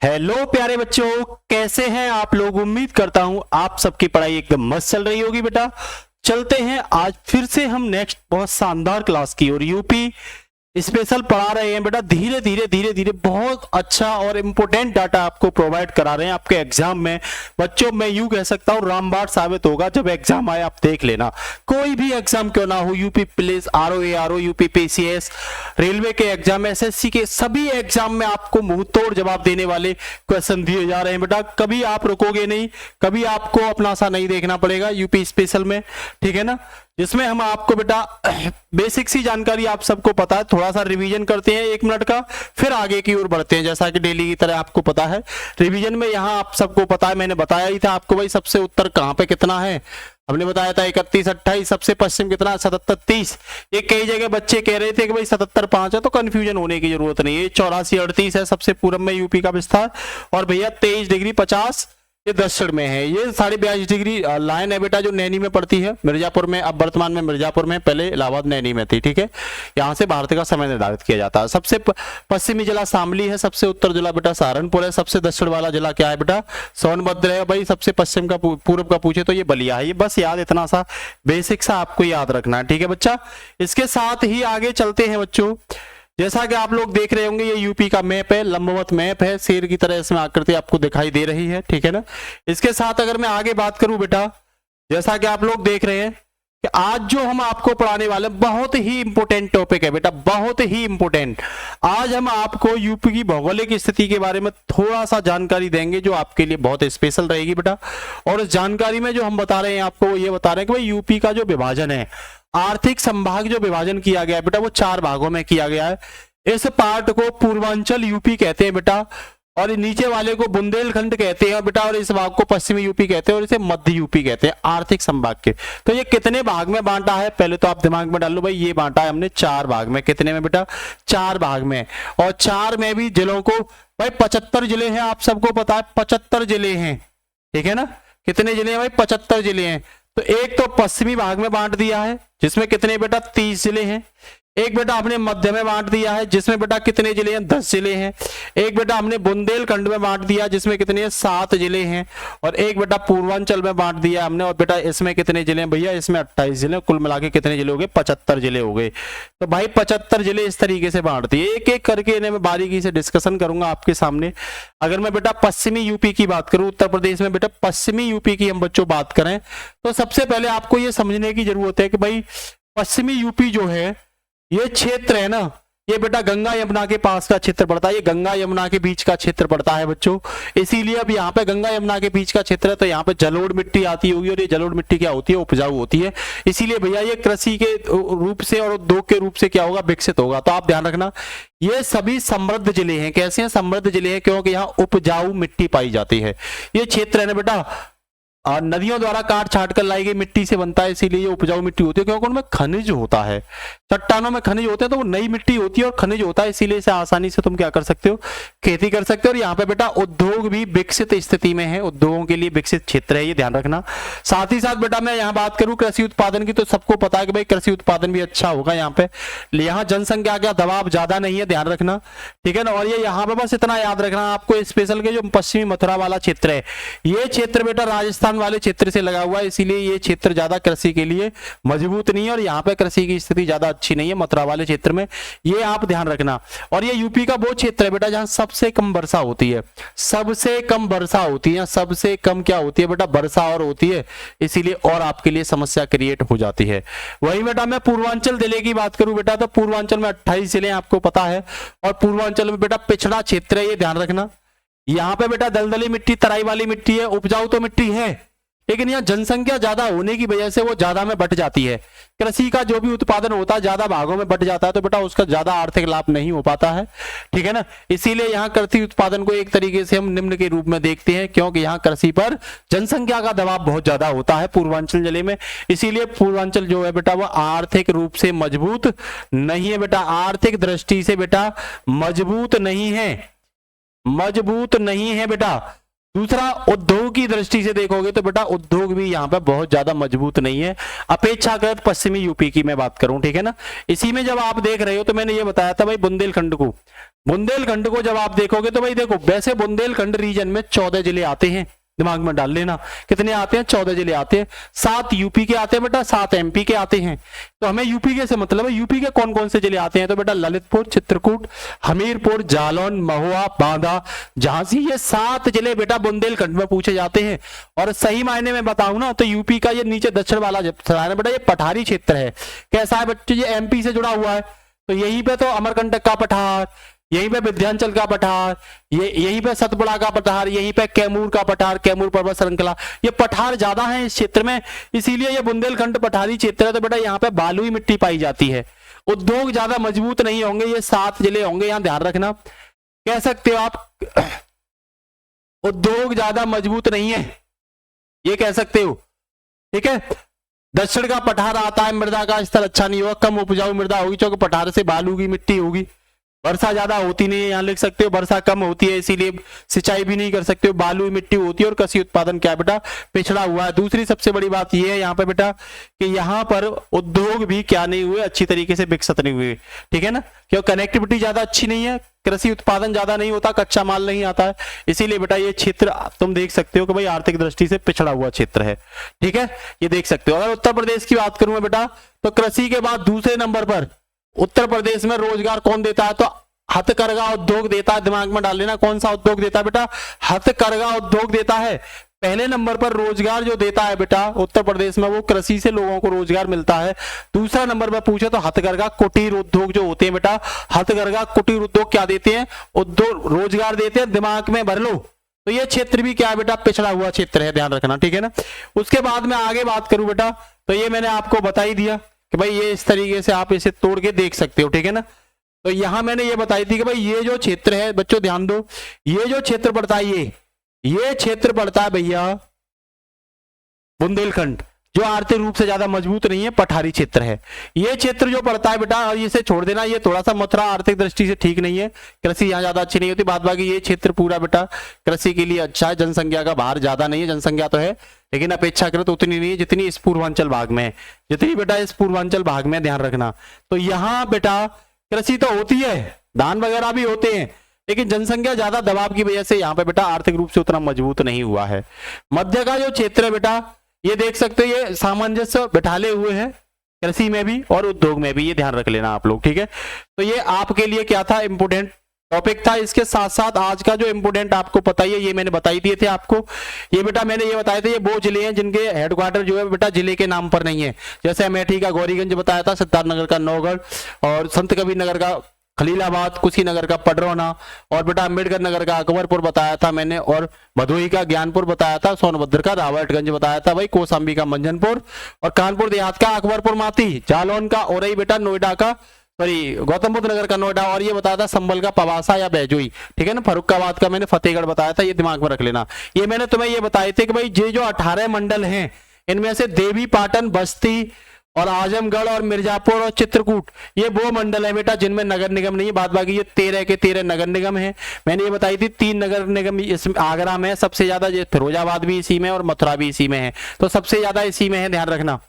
Hello प्यारे बच्चों, कैसे हैं आप लोग। उम्मीद करता हूं आप सबकी पढ़ाई एकदम मस्त चल रही होगी। बेटा चलते हैं आज फिर से हम नेक्स्ट बहुत शानदार क्लास की और यूपी स्पेशल पढ़ा रहे हैं। बेटा धीरे धीरे धीरे धीरे बहुत अच्छा और इम्पोर्टेंट डाटा आपको प्रोवाइड करा रहे हैं आपके एग्जाम में। बच्चों मैं यूं कह सकता हूं रामबाण साबित होगा जब एग्जाम आए। आप देख लेना, कोई भी एग्जाम क्यों ना हो, UP police, RO, UP PCS, railway के एग्जाम, एसएससी के सभी एग्जाम में आपको मुंह तोड़ जवाब देने वाले क्वेश्चन दिए जा रहे हैं। बेटा कभी आप रुकोगे नहीं, कभी आपको अपना सा नहीं देखना पड़ेगा यूपी स्पेशल में, ठीक है ना, जिसमें हम आपको बेटा बेसिक सी जानकारी आप सबको पता है, थोड़ा सा रिवीजन करते हैं 1 मिनट का, फिर आगे की ओर बढ़ते हैं। जैसा कि डेली की तरह आपको पता है रिवीजन में यहाँ आप सबको पता है, मैंने बताया ही था आपको भाई सबसे उत्तर कहाँ पे कितना है। हमने बताया था 31, 28, सबसे पश्चिम कितना 77, 30। ये कई जगह बच्चे कह रहे थे कि भाई 77, 5 है, तो कंफ्यूजन होने की जरूरत नहीं है। 84, 38 है सबसे पूर्व में यूपी का विस्तार, और भैया 23 डिग्री 50 ये दक्षिण में है। ये 22.5 डिग्री लाइन है बेटा जो नैनी में पड़ती है मिर्जापुर में, अब वर्तमान में मिर्जापुर में, पहले इलाहाबाद नैनी में थी, ठीक है। यहाँ से भारत का समय निर्धारित किया जाता है। सबसे पश्चिमी जिला शामली है, सबसे उत्तर जिला बेटा सहारनपुर है, सबसे दक्षिण वाला जिला क्या है बेटा सोनभद्र है। भाई सबसे पश्चिम का पूर्व का पूछे तो ये बलिया है। ये बस याद इतना सा बेसिक सा आपको याद रखना है, ठीक है बच्चा। इसके साथ ही आगे चलते हैं बच्चों। जैसा कि आप लोग देख रहे होंगे ये यूपी का मैप है, लंबवत मैप है, शेर की तरह इसमें आकृति आपको दिखाई दे रही है, ठीक है ना। इसके साथ अगर मैं आगे बात करूं बेटा, जैसा कि आप लोग देख रहे हैं कि आज जो हम आपको पढ़ाने वाले बहुत ही इंपॉर्टेंट टॉपिक है बेटा, बहुत ही इंपॉर्टेंट। आज हम आपको यूपी की भौगोलिक स्थिति के बारे में थोड़ा सा जानकारी देंगे जो आपके लिए बहुत स्पेशल रहेगी बेटा। और इस जानकारी में जो हम बता रहे हैं आपको ये बता रहे हैं कि भाई यूपी का जो विभाजन है, आर्थिक संभाग जो विभाजन किया गया है बेटा, वो 4 भागों में किया गया है। इस पार्ट को पूर्वांचल यूपी कहते हैं बेटा, और नीचे वाले को बुंदेलखंड कहते हैं बेटा, और इस भाग को पश्चिमी यूपी कहते हैं, और इसे मध्य यूपी कहते हैं आर्थिक संभाग के। तो ये कितने भाग में बांटा है पहले तो आप दिमाग में डाल लो भाई। ये बांटा है हमने 4 भाग में। कितने में बेटा? 4 भाग में। और 4 में भी जिलों को भाई 75 जिले हैं, आप सबको पता है 75 जिले हैं, ठीक है ना। कितने जिले हैं भाई? 75 जिले हैं। तो एक तो पश्चिमी भाग में बांट दिया है जिसमें कितने बेटा 30 जिले हैं। एक बेटा हमने मध्य में बांट दिया है जिसमें बेटा कितने जिले हैं? 10 जिले हैं। एक बेटा हमने बुंदेलखंड में बांट दिया जिसमें कितने हैं? 7 जिले हैं। और एक बेटा पूर्वांचल में बांट दिया हमने, और बेटा इसमें कितने जिले हैं भैया? इसमें 28 जिले। कुल मिला के कितने जिले हो गए? 75 जिले हो गए। तो भाई 75 जिले इस तरीके से बांट दिए। एक एक करके इन्हें मैं बारीकी से डिस्कशन करूंगा आपके सामने। अगर मैं बेटा पश्चिमी यूपी की बात करूं, उत्तर प्रदेश में बेटा पश्चिमी यूपी की हम बच्चों बात करें, तो सबसे पहले आपको ये समझने की जरूरत है कि भाई पश्चिमी यूपी जो है ये क्षेत्र है ना, ये बेटा गंगा यमुना के पास का क्षेत्र पड़ता है। ये गंगा यमुना के बीच का क्षेत्र पड़ता है बच्चों। इसीलिए अब यहाँ पे गंगा यमुना के बीच का क्षेत्र है, तो यहाँ पे जलोढ़ मिट्टी आती होगी, और ये जलोढ़ मिट्टी क्या होती है? उपजाऊ होती है। इसीलिए भैया ये कृषि के रूप से और उद्योग के रूप से क्या होगा? विकसित होगा। तो आप ध्यान रखना ये सभी समृद्ध जिले हैं। कैसे हैं? समृद्ध जिले हैं, क्योंकि यहाँ उपजाऊ मिट्टी पाई जाती है। ये क्षेत्र है ना बेटा नदियों द्वारा काट छाट कर लाई गई मिट्टी से बनता है, इसीलिए ये उपजाऊ मिट्टी होती है, क्योंकि उनमें खनिज होता है। चट्टानों में खनिज होते हैं, तो वो नई मिट्टी होती है और खनिज होता है, इसीलिए इसे आसानी से तुम क्या कर सकते हो? खेती कर सकते हो। और यहाँ पे बेटा उद्योग भी विकसित स्थिति में है, उद्योगों के लिए विकसित क्षेत्र है, ये ध्यान रखना। साथ ही साथ बेटा मैं यहाँ बात करूँ कृषि उत्पादन की, तो सबको पता है कि भाई कृषि उत्पादन भी अच्छा होगा यहाँ पे। यहाँ जनसंख्या का दबाव ज्यादा नहीं है, ध्यान रखना, ठीक है ना। और ये यहाँ पे बस इतना याद रखना आपको स्पेशल के जो पश्चिमी मथुरा वाला क्षेत्र है, ये क्षेत्र बेटा राजस्थान वाले क्षेत्र से लगा हुआ है, इसीलिए ये क्षेत्र ज्यादा कृषि के लिए मजबूत नहीं है, और यहाँ पे कृषि की स्थिति ज्यादा अच्छी नहीं है मथुरा वाले क्षेत्र में, ये आप ध्यान रखना। और ये यूपी का वो क्षेत्र है बेटा जहां सबसे कम वर्षा होती है, सबसे कम वर्षा होती है, सबसे कम क्या होती है बेटा? वर्षा और होती है, इसीलिए और आपके लिए समस्या क्रिएट हो जाती है। वही बेटा मैं पूर्वांचल जिले की बात करूं बेटा, तो पूर्वांचल में 28 जिले आपको पता है, और पूर्वांचल में बेटा पिछड़ा क्षेत्र है, ये ध्यान रखना। यहाँ पे बेटा दलदली मिट्टी, तराई वाली मिट्टी है, उपजाऊ तो मिट्टी है, लेकिन यहाँ जनसंख्या ज्यादा होने की वजह से वो ज्यादा में बट जाती है। कृषि का जो भी उत्पादन होता है ज्यादा भागों में बट जाता है, तो बेटा उसका ज्यादा आर्थिक लाभ नहीं हो पाता है, ठीक है ना। इसीलिए यहाँ कृषि उत्पादन को एक तरीके से हम निम्न के रूप में देखते हैं, क्योंकि यहाँ कृषि पर जनसंख्या का दबाव बहुत ज्यादा होता है पूर्वांचल जिले में। इसीलिए पूर्वांचल जो है बेटा वो आर्थिक रूप से मजबूत नहीं है बेटा, आर्थिक दृष्टि से बेटा मजबूत नहीं है, मजबूत नहीं है बेटा। दूसरा, उद्योग की दृष्टि से देखोगे तो बेटा उद्योग भी यहाँ पे बहुत ज्यादा मजबूत नहीं है अपेक्षाकृत पश्चिमी यूपी की मैं बात करूं, ठीक है ना। इसी में जब आप देख रहे हो तो मैंने ये बताया था भाई बुंदेलखंड को जब आप देखोगे तो भाई देखो, वैसे बुंदेलखंड रीजन में 14 जिले आते हैं, दिमाग में डाल लेना कितने आते हैं, 14 जिले आते हैं, 7 यूपी के आते हैं बेटा, 7 एमपी के आते हैं। तो हमें यूपी के से मतलब है, यूपी के कौन कौन से जिले आते हैं, तो बेटा ललितपुर, चित्रकूट, हमीरपुर, जालौन, महुआ, बांदा, झांसी, ये 7 जिले बेटा बुंदेलखंड में पूछे जाते हैं। और सही मायने में बताऊं ना तो यूपी का ये नीचे दक्षिण वाला बेटा ये पठारी क्षेत्र है। कैसा है बच्चे, ये एमपी से जुड़ा हुआ है, तो यहीं पे तो अमरकंटक का पठार, यहीं पे विंध्याचल का पठार, यहीं पे सतपुड़ा का पठार, यहीं पे कैमूर का पठार, कैमूर पर्वत श्रृंखला, ये पठार ज्यादा है इस क्षेत्र में, इसीलिए ये बुंदेलखंड पठारी क्षेत्र है। तो बेटा यहाँ पे बालुई मिट्टी पाई जाती है। उद्योग ज्यादा मजबूत नहीं होंगे, ये 7 जिले होंगे, यहाँ ध्यान रखना। कह सकते हो आप उद्योग ज्यादा मजबूत नहीं है, ये कह सकते हो, ठीक है। दक्षिण का पठार आता है, मृदा का स्तर अच्छा नहीं होगा, कम उपजाऊ मृदा होगी, क्योंकि पठार से बालू की मिट्टी होगी, वर्षा ज्यादा होती नहीं है, यहाँ लिख सकते हो वर्षा कम होती है, इसीलिए सिंचाई भी नहीं कर सकते हो, बालू मिट्टी होती है, और कृषि उत्पादन क्या बेटा पिछड़ा हुआ है। दूसरी सबसे बड़ी बात यह है यहाँ पे बेटा कि यहाँ पर उद्योग भी क्या नहीं हुए, अच्छी तरीके से विकसित नहीं हुए, ठीक है ना, क्योंकि कनेक्टिविटी ज्यादा अच्छी नहीं है, कृषि उत्पादन ज्यादा नहीं होता, कच्चा माल नहीं आता है, इसीलिए बेटा ये क्षेत्र तुम देख सकते हो कि भाई आर्थिक दृष्टि से पिछड़ा हुआ क्षेत्र है, ठीक है, ये देख सकते हो। अगर उत्तर प्रदेश की बात करूं बेटा तो कृषि के बाद दूसरे नंबर पर उत्तर प्रदेश में रोजगार कौन देता है, तो हथकरघा उद्योग देता है। दिमाग में डाल लेना कौन सा उद्योग देता है बेटा, हथकरघा उद्योग देता है। पहले नंबर पर रोजगार जो देता है बेटा उत्तर प्रदेश में वो कृषि से लोगों को रोजगार मिलता है। दूसरा नंबर पर पूछे तो हथकरघा कुटीर उद्योग जो होते हैं बेटा, हथकरघा कुटीर उद्योग क्या देते हैं, उद्योग रोजगार देते हैं। दिमाग में भर लो, तो ये क्षेत्र भी क्या है बेटा पिछड़ा हुआ क्षेत्र है, ध्यान रखना, ठीक है ना। उसके बाद में आगे बात करूं बेटा तो ये मैंने आपको बता ही दिया कि भाई ये इस तरीके से आप इसे तोड़ के देख सकते हो, ठीक है ना। तो यहां मैंने ये बताई थी कि भाई ये जो क्षेत्र है बच्चों ध्यान दो, ये जो क्षेत्र पड़ता है ये क्षेत्र पड़ता है भैया बुंदेलखंड, जो आर्थिक रूप से ज्यादा मजबूत नहीं है, पठारी क्षेत्र है। ये क्षेत्र जो पड़ता है बेटा, और इसे छोड़ देना, ये थोड़ा सा मथुरा आर्थिक दृष्टि से ठीक नहीं है, कृषि यहाँ ज्यादा अच्छी नहीं होती। बाद बाकी ये क्षेत्र पूरा बेटा कृषि के लिए अच्छा है, जनसंख्या का भार ज्यादा नहीं है, जनसंख्या तो है लेकिन अपेक्षाकृत उतनी नहीं है जितनी इस पूर्वांचल भाग में है, जितनी बेटा इस पूर्वांचल भाग में, ध्यान रखना। तो यहाँ बेटा कृषि तो होती है, धान वगैरह भी होते हैं, लेकिन जनसंख्या ज्यादा दबाव की वजह से यहाँ पे बेटा आर्थिक रूप से उतना मजबूत नहीं हुआ है। मध्य का जो क्षेत्र है बेटा ये देख सकते हो, ये सामंजस्य बिठाले हुए हैं कृषि में भी और उद्योग में भी, ये ध्यान रख लेना आप लोग, ठीक है। तो ये आपके लिए क्या था, इंपोर्टेंट टॉपिक था। इसके साथ साथ आज का जो इंपोर्टेंट आपको पता ही है, ये मैंने बताई दिए थे आपको, ये बेटा मैंने ये बताए थे, ये वो जिले हैं जिनके हेडक्वार्टर जो है बेटा जिले के नाम पर नहीं है। जैसे अमेठी का गौरीगंज बताया था, सिद्धार्थनगर का नौगढ़, और संत कबीर नगर का खलीलाबाद, कुशीनगर का पडरौना, और बेटा अम्बेडकर नगर का अकबरपुर बताया था मैंने, और भदोही का ज्ञानपुर बताया था, सोनभद्र का रावटगंज बताया था भाई, कौशाम्बी का मंजनपुर, और कानपुर देहात का अकबरपुर माती, जालौन का औरई बेटा, नोएडा का सॉरी गौतम बुद्ध नगर का नोएडा, और ये बताया था संभल का पवासा या बैजोई, ठीक है ना। फर्रुखाबाद का मैंने फतेहगढ़ बताया था, ये दिमाग में रख लेना। ये मैंने तुम्हें ये बताए थे कि भाई ये जो 18 मंडल हैं इनमें से देवी पाटन, बस्ती और आजमगढ़ और मिर्जापुर और चित्रकूट ये वो मंडल है बेटा जिनमें नगर निगम नहीं है। बाद बाकी ये 13 के 13 नगर निगम है। मैंने ये बताई थी 3 नगर निगम इसमें आगरा में सबसे ज्यादा, फिरोजाबाद भी इसी में और मथुरा भी इसी में है, तो सबसे ज्यादा इसी में है, ध्यान रखना,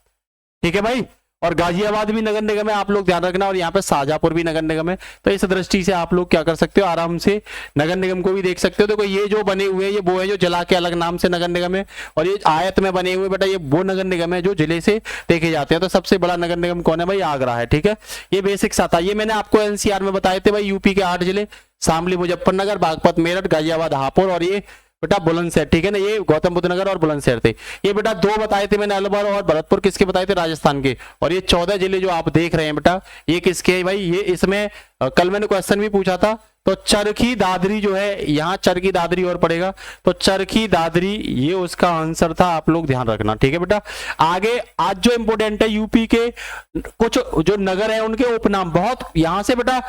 ठीक है भाई। और गाजियाबाद भी नगर निगम है, आप लोग ध्यान रखना, और यहाँ पे शाहजहांपुर भी नगर निगम है। तो इस दृष्टि से आप लोग क्या कर सकते हो, आराम से नगर निगम को भी देख सकते हो। देखो ये जो बने हुए हैं ये वो है जो जिला के अलग नाम से नगर निगम है, और ये आयत में बने हुए बेटा ये वो नगर निगम है जो जिले से देखे जाते हैं। तो सबसे बड़ा नगर निगम कौन है भाई, आगरा है, ठीक है। ये बेसिक्स आता है, ये मैंने आपको एनसीआर में बताए थे भाई, यूपी के 8 जिले, शामली, मुजफ्फरनगर, बागपत, मेरठ, गाजियाबाद, हापुड़, और ये बेटा बुलंदशहर, ठीक है ना, ये गौतम बुद्ध नगर और बुलंदशहर थे। ये बेटा 2 बताए थे मैंने, अलवर और भरतपुर, किसके बताए थे, राजस्थान के। और ये 14 जिले जो आप देख रहे हैं बेटा ये किसके है भाई, ये इसमें कल मैंने क्वेश्चन भी पूछा था, तो चरखी दादरी जो है, यहाँ चरखी दादरी और पड़ेगा, तो चरखी दादरी ये उसका आंसर था, आप लोग ध्यान रखना, ठीक है बेटा। आगे आज जो इंपोर्टेंट है, यूपी के कुछ जो नगर है उनके उपनाम, बहुत यहां से बेटा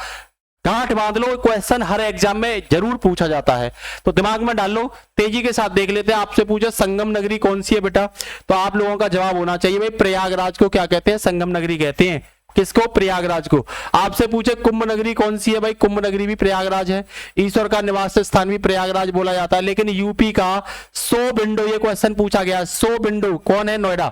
गांठ बांध लो, क्वेश्चन हर एग्जाम में जरूर पूछा जाता है, तो दिमाग में डाल लो, तेजी के साथ देख लेते हैं। आपसे पूछा संगम नगरी कौन सी है बेटा, तो आप लोगों का जवाब होना चाहिए भाई प्रयागराज को क्या कहते हैं, संगम नगरी कहते हैं। किसको? प्रयागराज को। आपसे पूछे कुंभ नगरी कौन सी है भाई, कुंभ नगरी भी प्रयागराज है। ईश्वर का निवास स्थान भी प्रयागराज बोला जाता है। लेकिन यूपी का 100 विंडो, ये क्वेश्चन पूछा गया, 100 विंडो कौन है? नोएडा।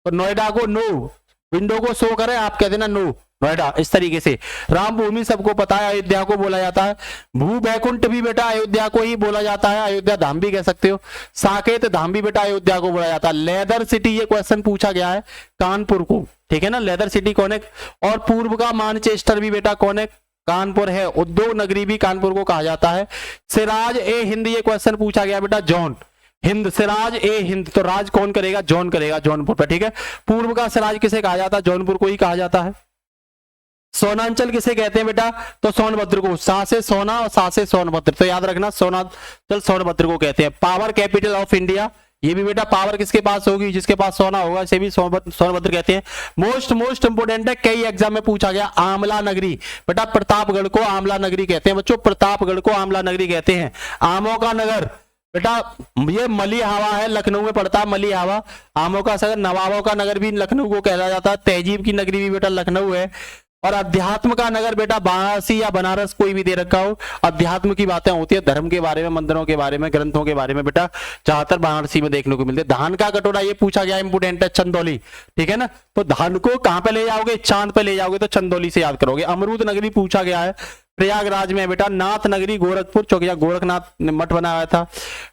तो नोएडा को नो, विंडो को शो करे, आप कह देना नो नोएडा। इस तरीके से रामभूमि सबको पता है, अयोध्या को बोला जाता है। भू बैकुंठ भी बेटा अयोध्या को ही बोला जाता है, अयोध्या धाम भी कह सकते हो। साकेत धाम भी बेटा अयोध्या को बोला जाता है। लेदर सिटी, ये क्वेश्चन पूछा गया है, कानपुर को, ठीक है ना। लेदर सिटी कौन है? और पूर्व का मानचेस्टर भी बेटा कौन है? कानपुर है। उद्योग नगरी भी कानपुर को कहा जाता है। सिराज ए हिंद, ये क्वेश्चन पूछा गया बेटा जॉन हिंद, सिराज ए हिंद, तो राज कौन करेगा? जॉन करेगा, जौनपुर पर, ठीक है। पूर्व का सिराज किसे कहा जाता है? जौनपुर को ही कहा जाता है। सोनांचल किसे कहते हैं बेटा? तो सोनभद्र को, सा से सोना और सा से सोनभद्र, तो याद रखना सोनांचल सोनभद्र को कहते हैं। पावर कैपिटल ऑफ इंडिया, ये भी बेटा पावर किसके पास होगी? जिसके पास सोना होगा, इसे भी सोनभद्र कहते हैं। मोस्ट इंपोर्टेंट है, कई एग्जाम में पूछा गया, आमला नगरी, बेटा प्रतापगढ़ को आमला नगरी कहते हैं बच्चों, प्रतापगढ़ को आमला नगरी कहते हैं। आमों का नगर बेटा ये मलिहावा है, लखनऊ में पड़ता है मलिहावा। आमों का नगर, नवाबों का नगर भी लखनऊ को कहला जाता है। तहजीब की नगरी भी बेटा लखनऊ है। और अध्यात्म का नगर बेटा वाराणसी या बनारस, कोई भी दे रखा हो। अध्यात्म की बातें होती है, धर्म के बारे में, मंदिरों के बारे में, ग्रंथों के बारे में बेटा ज्यादातर वाराणसी में देखने को मिलते हैं। धान का कटोरा, ये पूछा गया, इंपोर्टेंट है, चंदौली, ठीक है ना। तो धान को कहां पे ले जाओगे? चांद पे ले जाओगे तो चंदौली से याद करोगे। अमरूद नगरी पूछा गया है, प्रयागराज में बेटा। नाथ नगरी गोरखपुर, चौकी गोरखनाथ ने मठ बनाया था।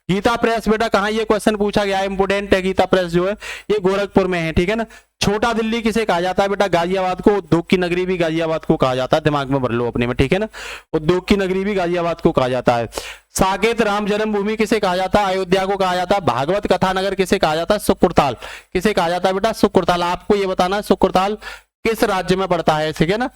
गीता प्रेस बेटा कहां? ये क्वेश्चन पूछा गया है, इंपोर्टेंट है। गीता प्रेस जो है ये गोरखपुर में है, ठीक है ना। छोटा दिल्ली किसे कहा जाता है बेटा? गाजियाबाद को। उद्योग की नगरी भी गाजियाबाद को कहा जाता है, दिमाग में भर लो अपने में, ठीक है ना। उद्योग की नगरी भी गाजियाबाद को कहा जाता है। साकेत राम जन्मभूमि किसे कहा जाता है? अयोध्या को कहा जाता है। भागवत कथा नगर किसे कहा जाता है? सुकुरताल किसे कहा जाता है बेटा? सुकुरताल। आपको ये बताना है सुकुरताल किस राज्य में पड़ता है, ठीक है ना।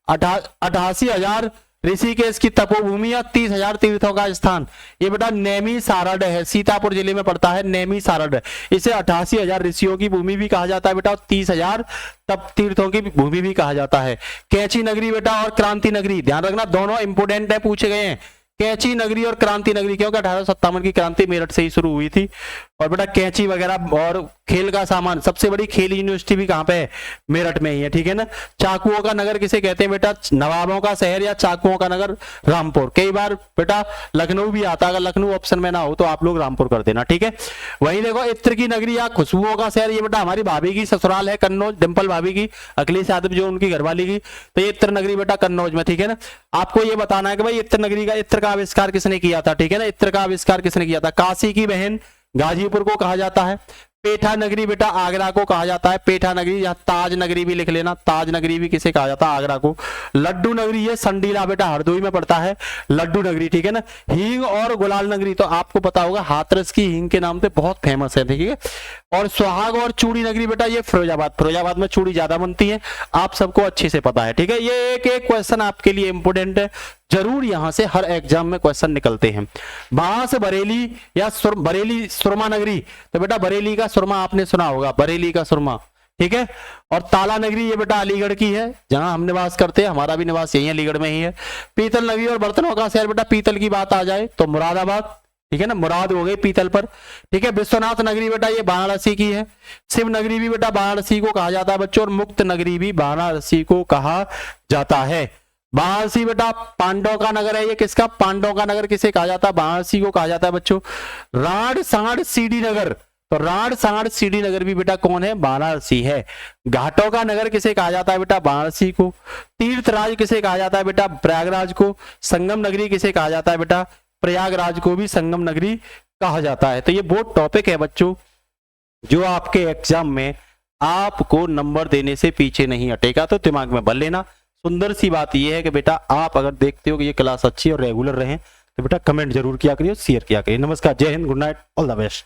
88,000 ऋषिकेश की तपोभूमि या 30,000 तीर्थों का स्थान, ये बेटा नेमी सारड है, सीतापुर जिले में पड़ता है नेमी सारड। इसे 88,000 ऋषियों की भूमि भी कहा जाता है बेटा, और 30,000 तप तीर्थों की भूमि भी कहा जाता है। कैची नगरी बेटा और क्रांति नगरी, ध्यान रखना दोनों इंपोर्टेंट है, पूछे गए हैं। कैची नगरी और क्रांति नगरी, क्योंकि 1857 की क्रांति मेरठ से ही शुरू हुई थी। और बेटा कैंची वगैरह और खेल का सामान, सबसे बड़ी खेल यूनिवर्सिटी भी कहां पे है? मेरठ में ही है, ठीक है ना। चाकुओं का नगर किसे कहते हैं बेटा? नवाबों का शहर या चाकुओं का नगर? रामपुर। कई बार बेटा लखनऊ भी आता है, अगर लखनऊ ऑप्शन में ना हो तो आप लोग रामपुर कर देना, ठीक है। वहीं देखो इत्र की नगरी या खुशबुओं का शहर, ये बेटा हमारी भाभी की ससुराल है कन्नौज, डिंपल भाभी की, अखिलेश यादव जो उनकी घरवाली की, तो ये इत्र नगरी बेटा कन्नौज में, ठीक है ना। आपको ये बताना है कि भाई इत्र नगरी का, इत्र का आविष्कार किसने किया था, ठीक है ना। इत्र का आविष्कार किसने किया था? काशी की बहन गाजीपुर को कहा जाता है। पेठा नगरी बेटा आगरा को कहा जाता है, पेठा नगरी, या ताज नगरी भी लिख लेना, ताज नगरी भी किसे कहा जाता है? आगरा को। लड्डू नगरी ये संडीला बेटा हरदोई में पड़ता है, लड्डू नगरी, ठीक है ना। हींग और गुलाल नगरी तो आपको पता होगा, हाथरस की हींग के नाम से बहुत फेमस है, ठीक है। और सुहाग और चूड़ी नगरी बेटा ये फिरोजाबाद, फिरोजाबाद में चूड़ी ज्यादा बनती है, आप सबको अच्छे से पता है, ठीक है। ये एक एक क्वेश्चन आपके लिए इंपोर्टेंट है, जरूर यहां से हर एग्जाम में क्वेश्चन निकलते हैं। वहां से बरेली या बरेली सुरमा नगरी, तो बेटा बरेली का सुरमा आपने सुना होगा, बरेली का सुरमा, ठीक है। और ताला नगरी ये बेटा अलीगढ़ की है, जहां हम निवास करते हैं, हमारा भी निवास यही है, अलीगढ़ में ही है। पीतल नगरी और बर्तनों का शहर बेटा, पीतल की बात आ जाए तो मुरादाबाद, ठीक है ना, मुराद हो गई पीतल पर, ठीक है। विश्वनाथ नगरी बेटा ये वाराणसी की है। शिव नगरी भी बेटा वाराणसी को कहा जाता है बच्चों, और मुक्त नगरी भी वाराणसी को कहा जाता है। वाराणसी बेटा पांडवों का नगर है, ये किसका? पांडवों का नगर किसे कहा जाता है? वाराणसी को कहा जाता है बच्चों। राड सांड सीडी नगर, तो राड सांड सीडी नगर भी बेटा कौन है? वाराणसी है। घाटों का नगर किसे कहा जाता है बेटा? वाराणसी को। तीर्थराज किसे कहा जाता है बेटा? प्रयागराज को। संगम नगरी किसे कहा जाता है बेटा? प्रयागराज को भी संगम नगरी कहा जाता है। तो ये बहुत टॉपिक है बच्चों, जो आपके एग्जाम में आपको नंबर देने से पीछे नहीं हटेगा, तो दिमाग में भर लेना। सुंदर सी बात यह है कि बेटा आप अगर देखते हो कि ये क्लास अच्छी और रेगुलर रहे, तो बेटा कमेंट जरूर किया करिए, शेयर किया करिए। नमस्कार, जय Hind, good night, all the best.